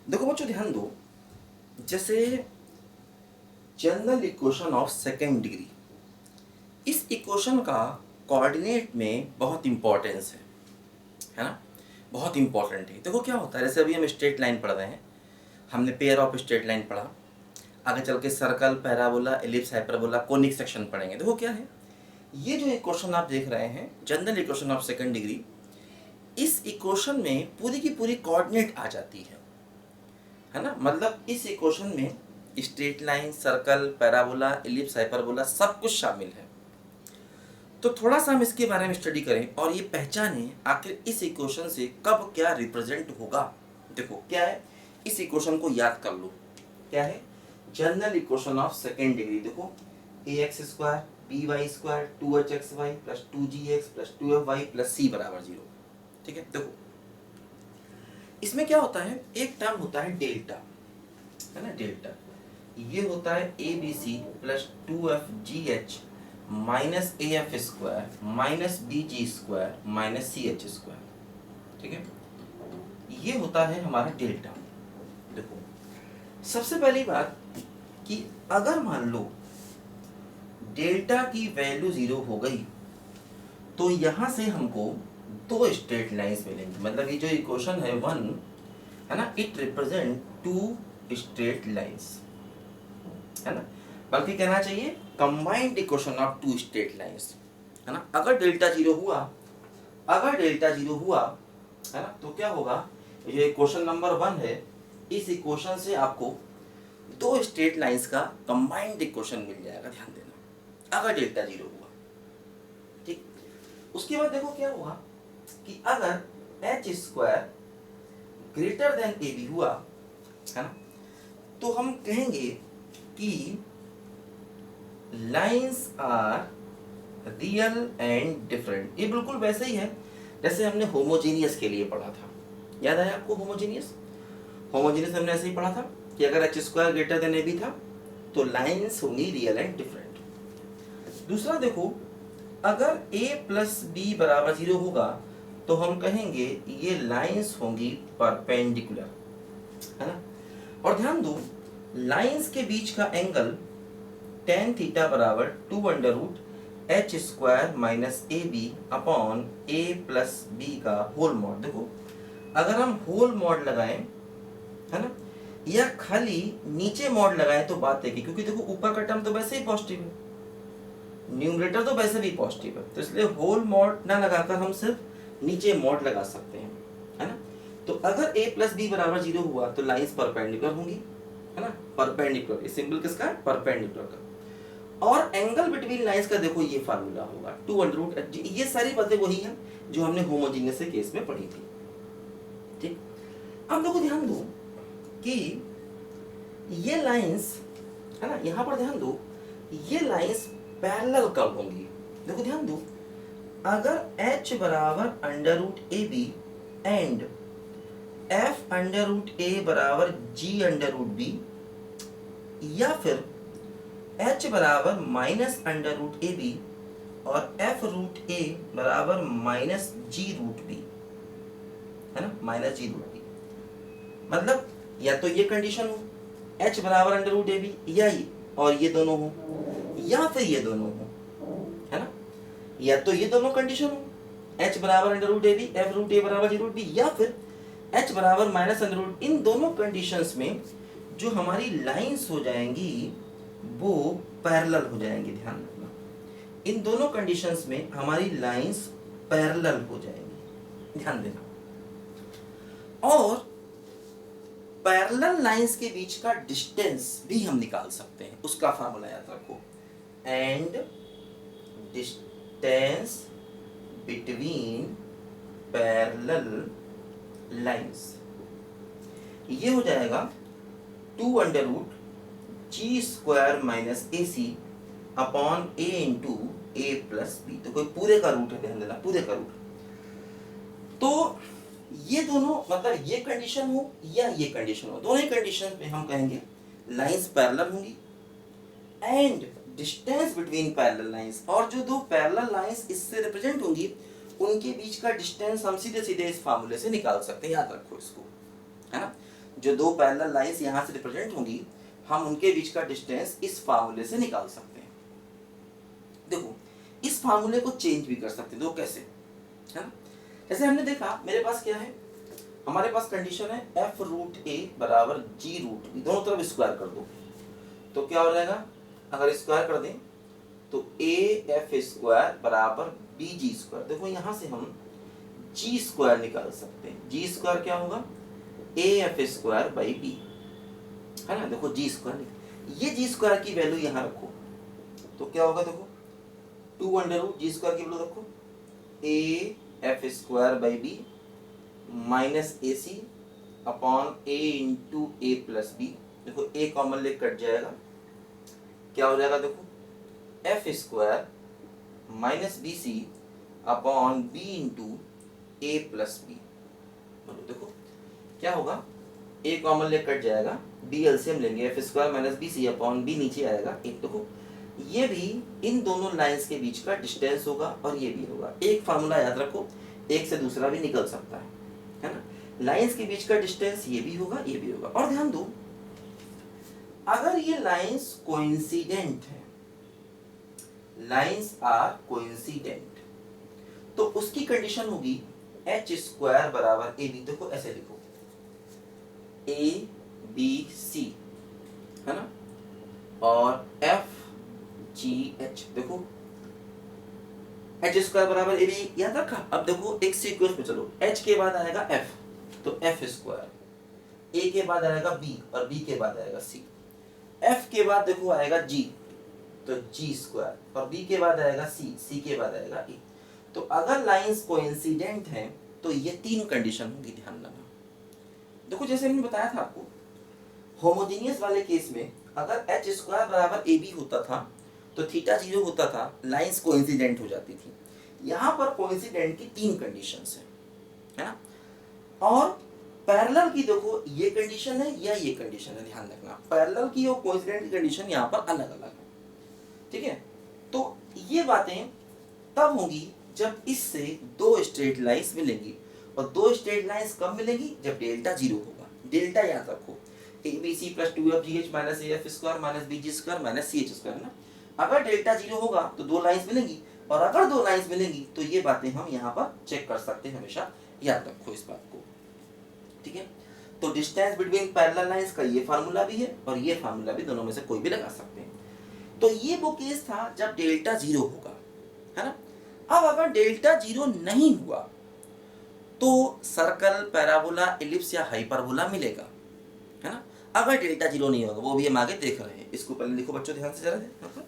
देखो बच्चों ध्यान दो, जैसे general equation of second degree, इस इक्वेशन का कोऑर्डिनेट में बहुत इंपॉर्टेंस है ना, बहुत इंपॉर्टेंट है। देखो क्या होता है, जैसे अभी हम स्ट्रेट लाइन पढ़ रहे हैं, हमने पेयर ऑफ स्ट्रेट लाइन पढ़ा, आगे चल के circle, parabola, ellipse, hyperbola, conic section पढ़ेंगे। देखो क्या है, ये जो इक्वेशन आप देख रहे हैं general equation of second degree, इस इक्वेशन में पूरी की पूरी कोऑर्डिनेट आ जाती है ना। मतलब इस इक्वेशन में straight line, circle, parabola, ellipse, hyperbola सब कुछ शामिल है। तो थोड़ा सा हम इसके बारे में स्टडी करें और ये पहचानें आखिर इस इक्वेशन से कब क्या रिप्रेजेंट होगा। देखो क्या है, इस इक्वेशन को याद कर लो, क्या है, general equation of second degree. देखो ax² by² 2hxy plus 2gx plus 2fy plus c बराबर 0। ठीक है, देखो इसमें क्या होता है, एक टर्म होता है डेल्टा, है ना, डेल्टा। ये होता है abc plus 2fgh minus af² minus bg² minus ch²। ठीक है, ये होता है हमारा डेल्टा। देखो सबसे पहली बात कि अगर मान लो डेल्टा की वैल्यू 0 हो गई तो यहां से हमको दो स्ट्रेट लाइंस मिलेंगी। मतलब ये जो इक्वेशन है 1 है ना, इट रिप्रेजेंट 2 स्ट्रेट लाइंस, है ना, बल्कि कहना चाहिए combined equation of 2 straight lines, है ना। अगर डेल्टा 0 हुआ, अगर डेल्टा 0 हुआ, है ना, तो क्या होगा, ये इक्वेशन नंबर 1 है, इस इक्वेशन से आपको दो स्ट्रेट लाइंस का कंबाइंड इक्वेशन मिल जाएगा। ध्यान देना, अगर डेल्टा 0 हुआ, ठीक। उसके बाद देखो क्या हुआ कि अगर h² ग्रेटर देन ab हुआ, है ना, तो हम कहेंगे कि lines are real and different. ये बिल्कुल वैसे ही है जैसे हमने होमोजीनियस के लिए पढ़ा था। याद आया आपको होमोजीनियस? होमोजीनियस हमने ऐसे ही पढ़ा था कि अगर h² ग्रेटर देन ab था तो लाइंस होंगी रियल एंड डिफरेंट। दूसरा देखो, अगर a प्लस b बराबर 0 होगा तो हम कहेंगे ये लाइंस होंगी परपेंडिकुलर, है ना। और ध्यान दो, लाइंस के बीच का एंगल tan थीटा बराबर 2√h² minus ab upon a plus b का होल मॉड। देखो अगर हम होल मॉड लगाएं, है ना, या खाली नीचे मॉड लगाएं तो बात है कि, क्योंकि देखो ऊपर का टर्म तो वैसे ही पॉजिटिव है, न्यूमरेटर तो वैसे भी पॉजिटिव है, तो इसलिए होल मॉड ना लगाकर हम सिर्फ नीचे मॉड लगा सकते हैं, है ना। तो अगर a प्लस बी बराबर 0 हुआ तो लाइंस परपेंडिकुलर होंगी, है ना, परपेंडिकुलर। ये सिंबल किसका है, परपेंडिकुलर का। और एंगल बिटवीन लाइंस का देखो ये फार्मूला होगा 2√h। ये सारी बातें वही हैं जो हमने होमोजीनियस के केस में पढ़ी थी, ठीक। अब देखो ध्यान दो कि ये लाइंस, है ना, यहां पर ध्यान दो, ये लाइंस पैरेलल कब होंगी। देखो ध्यान दो, अगर h बराबर √ab एंड f√a बराबर g√b, या फिर h बराबर -√ab और f√a बराबर -g√b, है ना, -g√b। मतलब या तो ये कंडीशन हो h बराबर √ab या ये, और ये दोनों हो, या फिर ये दोनों हो, है ना, या तो ये दोनों कंडीशन हो h बराबर √ab, f√a बराबर g√b, या फिर h बराबर -√। इन दोनों कंडीशंस में जो हमारी लाइंस हो जाएंगी वो पैरेलल हो जाएंगी। ध्यान रखना, इन दोनों कंडीशंस में हमारी लाइंस पैरेलल हो जाएंगी, ध्यान देना। और पैरेलल लाइंस के बीच का डिस्टेंस भी हम निकाल सकते हैं, उसका फार्मूला याद रखो, and distance between parallel lines, ये हो जाएगा 2√g² minus ac upon a into a plus b। तो कोई पूरे का रूट है, ध्यान देना, पूरे का रूट। तो ये दोनों, मतलब ये कंडीशन हो या ये कंडीशन हो, दोनों ही कंडीशन में हम कहेंगे लाइंस पैरेलल होंगी and distance between parallel lines, और जो दो पैरेलल लाइंस इससे रिप्रेजेंट होंगी उनके बीच का डिस्टेंस हम सीधे सीधे इस फार्मूले से निकाल सकते हैं, याद रखो इसको, है ना। जो दो पैरेलल लाइंस यहाँ से रिप्रेजेंट होंगी, हम उनके बीच का डिस्टेंस इस फार्मूले से निकाल सकते हैं। देखो इस फार्मूले को चेंज भी कर सकते हैं, तो कैसे, है ना। जैसे हमने देखा मेरे पास क्या है, हमारे पास कंडीशन है f रूट a बराबर g रूट b, दोनों तरफ स्क्वायर कर दो, तो क्या हो जाएगा, अगर स्क्वायर कर दें तो a f स्क्वायर बराबर b g स्क्वायर। देखो यहाँ से हम g स्क्वायर निकाल सकते हैं, g स्क्वायर क्या होगा, a f square by b, है ना। देखो g स्क्वायर, ये g स्क्वायर की वैल्यू यहाँ रखो तो क्या होगा, देखो 2 अंडर रूट जी स्क्वायर की वैल्यू रखो, a f square by b minus A C upon a into A plus B. देखो a कॉमन ले कट जाएगा, क्या हो जाएगा, देखो f square minus B C upon b into A plus B. बोलो देखो क्या होगा, a कॉमन ले कट जाएगा, b एलसीएम लेंगे, f square minus B C upon b नीचे आएगा एक। देखो ये भी इन दोनों लाइंस के बीच का डिस्टेंस होगा और ये भी होगा। एक फार्मूला याद रखो, एक से दूसरा भी निकल सकता है ना। लाइंस के बीच का डिस्टेंस ये भी होगा, ये भी होगा। और ध्यान दो, अगर ये लाइंस कोइंसिडेंट है, लाइंस आर कोइंसिडेंट, तो उसकी कंडीशन होगी एच स्क्वायर बराबर ए बी। देखो ऐसे लिखो, ए बी सी, है ना, और एफ जी एच। देखो एच स्क्वायर बराबर ए बी याद रखा। अब देखो एक सीक्वेंस में चलो, एच के बाद आएगा एफ तो एफ स्क्वायर, ए के बाद आएगा बी और बी के बाद आएगा सी, एफ के बाद देखो आएगा जी तो जी स्क्वायर, और बी के बाद आएगा सी, सी के बाद आएगा ए। तो अगर लाइंस कोइंसिडेंट हैं तो ये तीन कंडीशन होगी, ध्यान रखना। देखो जैसे मैंने बताया था आपको, होमोजेनियस वाले केस में अगर एच स्क्वायर बराबर ए बी होता था तो थीटा 0 होता था, लाइंस कोइंसिडेंट हो जाती थी। यहाँ पर कोइंसिडेंट की तीन कंडीशंस है ना। और पैरेलल की देखो ये कंडीशन है या ये कंडीशन है, ध्यान रखना। पैरेलल की और कोइंसिडेंट की कंडीशन यहाँ पर अलग अलग है, ठीक है। तो ये बातें तब होंगी जब इससे दो स्ट्रेट लाइंस मिलेंगी, और दो स्ट्रेट लाइंस कब मिलेंगी, जब डेल्टा 0 होगा। डेल्टा याद रखो, ABC plus 2FGH minus AF square minus BG square minus CH square, है ना। अगर डेल्टा 0 होगा तो दो लाइंस मिलेंगी, और अगर दो लाइंस मिलेंगी तो ये बातें हम यहाँ पर चेक कर सकते हैं, हमेशा याद रखो इस बात को, ठीक है। तो डिस्टेंस बिटवीन पैरेलल लाइंस का ये फार्मूला भी है और ये फार्मूला भी, दोनों में से कोई भी लगा सकते हैं। तो ये वो केस था जब डेल्टा 0 होगा, है ना। अब अगर डेल्टा 0 नहीं हुआ तो सर्कल, पैराबोला, एलिप्स या हाइपरबोला मिलेगा, है ना। अगर डेल्टा 0 नहीं होगा, वो भी हम आगे देख रहे हैं। इसको पहले लिखो बच्चों, ध्यान से जरा।